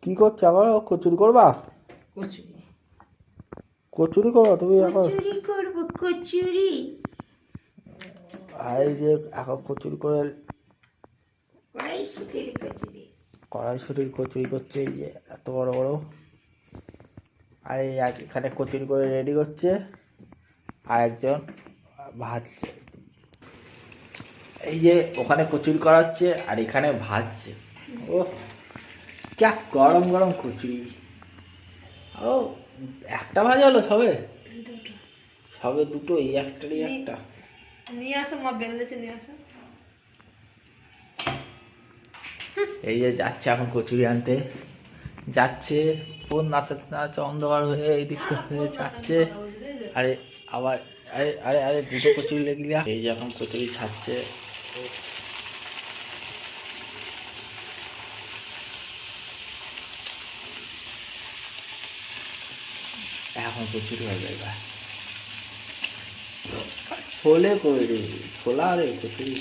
কি করছো এখন? কচুরি করবা? কচুরি কচুরি করবা তুমি এখন? কচুরি করবো কচুরি। আর এই যে এখন কচুরি করে কড়াইশুটির কচুরি। কড়াইশুটির কচুরি করছে, এই যে এত বড় বড়। আর এই এখানে কচুরি করে রেডি করছে, আর একজন ভাজছে। এই যে ওখানে কচুরি করা হচ্ছে আর এখানে ভাজছে। ও ক্যা গরম গরম কচুরি। ও একটা ভাজা হলো সবে? সবে দুটো? এই একটারই একটা। নিয়ে আসো, মা বেলতেছে, নিয়ে আসো। এই যে যাচ্ছে এখন কচুরি আনতে, যাচ্ছে ফোন নাচাতে নাচাতে অন্ধকার হয়ে এই দিকটা হয়ে যাচ্ছে। আরে আবার আরে আরে আরে দুটো কচুরি লেগে গেল। এই যে এখন কচুরি ছাড়ছে। এখন কচুরি হবে এবার। ফোলে কই রে, ফোলা রে কচুরি।